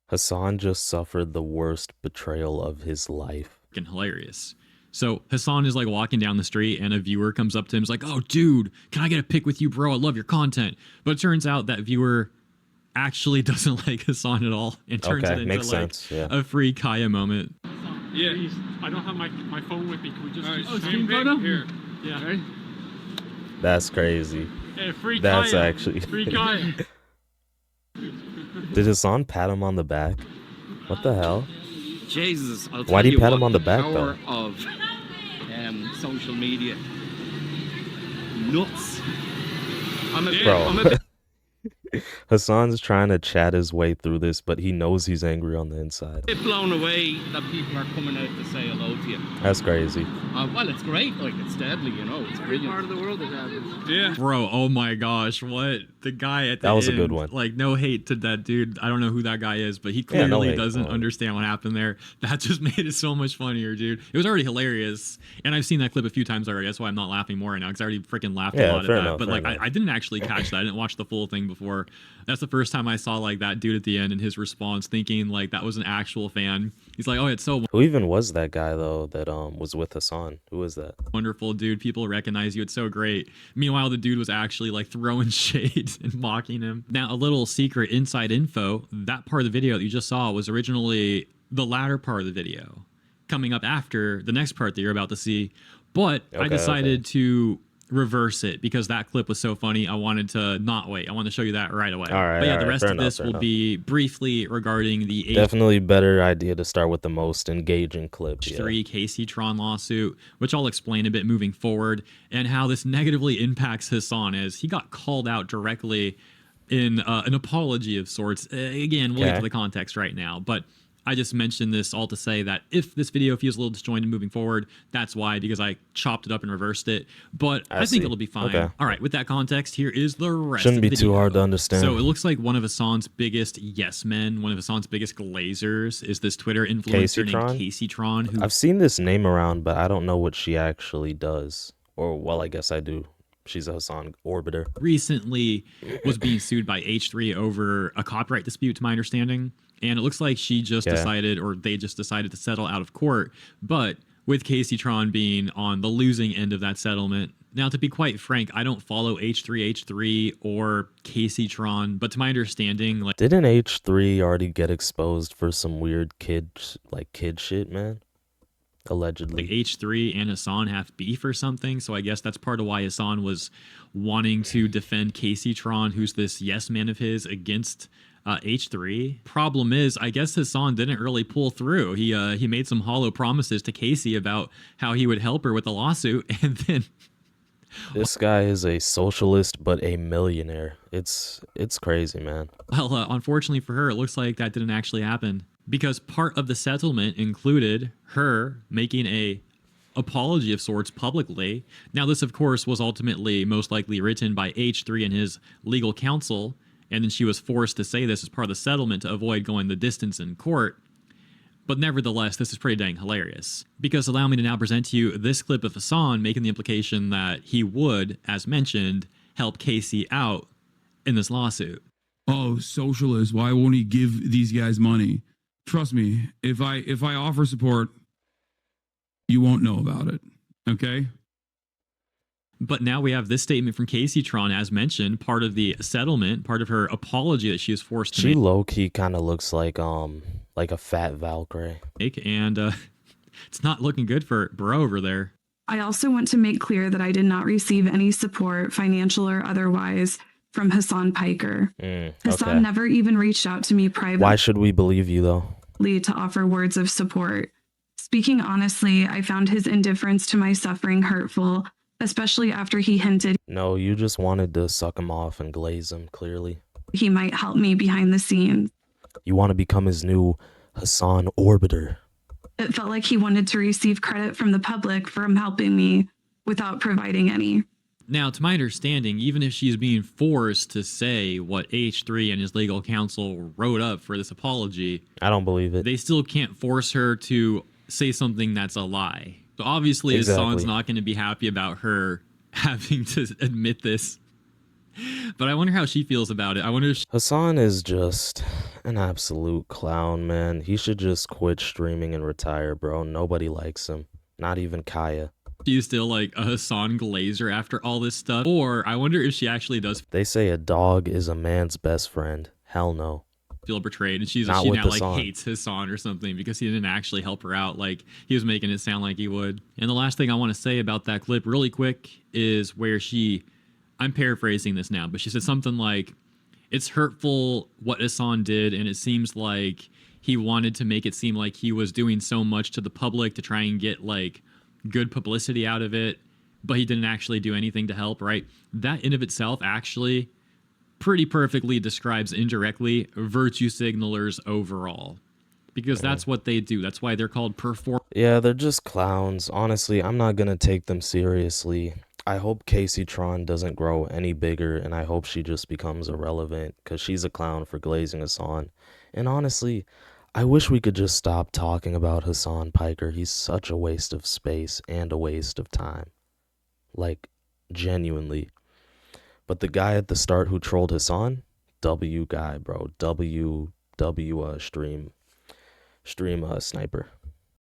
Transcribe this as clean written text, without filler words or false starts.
Hasan just suffered the worst betrayal of his life. Fucking hilarious. So Hasan is like walking down the street and a viewer comes up to him and is like, "Oh, dude, can I get a pic with you, bro? I love your content." But it turns out that viewer actually doesn't like Hasan at all and turns it into like a free Kaya moment. Yeah. Please, I don't have my phone with me. Can we just screen photo? Here. Yeah. Okay. That's crazy. Hey, free That's Kaya. actually Free Kaya. Did Hasan pat him on the back? What the hell? Jesus, I'll Why'd tell he you pat what, him on the back, power though? of social media. Nuts. Bro. Hasan's trying to chat his way through this, but he knows he's angry on the inside. Bit blown away that people are coming out to say hello to you. That's crazy. Well, it's great. Like, it's deadly, you know. It's brilliant. Part of the world that happens. Yeah. Bro, oh my gosh, what? The guy at the That was end, a good one. Like, no hate to that dude. I don't know who that guy is, but he clearly doesn't understand what happened there. That just made it so much funnier, dude. It was already hilarious. And I've seen that clip a few times already. That's why I'm not laughing more right now, because I already freaking laughed a lot at that. Enough, but like, I didn't actually catch that. I didn't watch the full thing before. That's the first time I saw like that dude at the end and his response, thinking like that was an actual fan. He's like, "Oh, it's so Who even was that guy though that was with Hasan? Who was that? wonderful, dude. People recognize you. It's so great." Meanwhile, the dude was actually like throwing shade and mocking him. Now, a little secret inside info, that part of the video that you just saw was originally the latter part of the video, coming up after the next part that you're about to see. But I decided to reverse it because that clip was so funny. I wanted to not wait. I want to show you that right away. All right, but yeah, the rest of enough, this will be briefly regarding the definitely better idea to start with the most engaging clip. H3 Casey Tron lawsuit, which I'll explain a bit moving forward, and how this negatively impacts Hasan as he got called out directly in an apology of sorts. Again, we'll get to the context right now, but I just mentioned this all to say that if this video feels a little disjointed moving forward, that's why, because I chopped it up and reversed it. But I think it'll be fine. All right, with that context, here is the rest Shouldn't of the be too hard to understand. So it looks like one of Hasan's biggest yes men, one of Hasan's biggest glazers, is this Twitter influencer named Casey Tron. I've seen this name around, but I don't know what she actually does. Or, well, I guess I do. She's a Hasan orbiter. Recently was being sued by H3 over a copyright dispute, to my understanding. And it looks like she just decided, or they just decided to settle out of court. But with Casey Tron being on the losing end of that settlement. Now, to be quite frank, I don't follow H3 or Casey Tron, but to my understanding, like, didn't H3 already get exposed for some weird kid shit, man? Allegedly. Like H3 and Hasan have beef or something, so I guess that's part of why Hasan was wanting to defend Casey Tron, who's this yes man of his, against H3. Problem is, I guess Hasan didn't really pull through. He made some hollow promises to Casey about how he would help her with the lawsuit, and then this guy is a socialist but a millionaire. It's crazy, man. Well, unfortunately for her, it looks like that didn't actually happen, because part of the settlement included her making a apology of sorts publicly. Now, this, of course, was ultimately most likely written by H3 and his legal counsel, and then she was forced to say this as part of the settlement to avoid going the distance in court. But nevertheless, this is pretty dang hilarious, because allow me to now present to you this clip of Hasan making the implication that he would, as mentioned, help Casey out in this lawsuit. Oh, socialist, why won't he give these guys money? Trust me, if I offer support, you won't know about it, okay? But now we have this statement from Casey Tron, as mentioned, part of the settlement, part of her apology that she was forced to make. She low-key kind of looks like a fat Valkyrie. And it's not looking good for bro over there. I also want to make clear that I did not receive any support, financial or otherwise, from Hasan Piker. Hasan never even reached out to me privately. Why should we believe you, though? To offer words of support. Speaking honestly, I found his indifference to my suffering hurtful, especially after he hinted. No, you just wanted to suck him off and glaze him, clearly. He might help me behind the scenes. You want to become his new Hasan orbiter. It felt like he wanted to receive credit from the public for him helping me without providing any. Now, to my understanding, even if she's being forced to say what H3 and his legal counsel wrote up for this apology, I don't believe it. They still can't force her to say something that's a lie. So obviously, Hasan's not going to be happy about her having to admit this. But I wonder how she feels about it. I wonder if Hasan is just an absolute clown, man. He should just quit streaming and retire, bro. Nobody likes him. Not even Kaya. she's still like a Hasan Glazer after all this stuff. Or I wonder if she actually does They say a dog is a man's best friend. Hell no. feel betrayed, and she Not now with like Hasan. hates Hasan or something because he didn't actually help her out like he was making it sound like he would. And the last thing I want to say about that clip really quick is where I'm paraphrasing this now, but she said something like, it's hurtful what Hasan did, and it seems like he wanted to make it seem like he was doing so much to the public to try and get like good publicity out of it, but he didn't actually do anything to help, right? That in of itself actually pretty perfectly describes indirectly virtue signalers overall, because that's what they do. That's why they're called Yeah, they're just clowns. Honestly, I'm not gonna take them seriously. I hope Casey Tron doesn't grow any bigger, and I hope she just becomes irrelevant, because she's a clown for glazing Hasan. And honestly, I wish we could just stop talking about Hasan Piker. He's such a waste of space and a waste of time. Like, genuinely. But the guy at the start who trolled Hasan, W guy, bro. W stream sniper.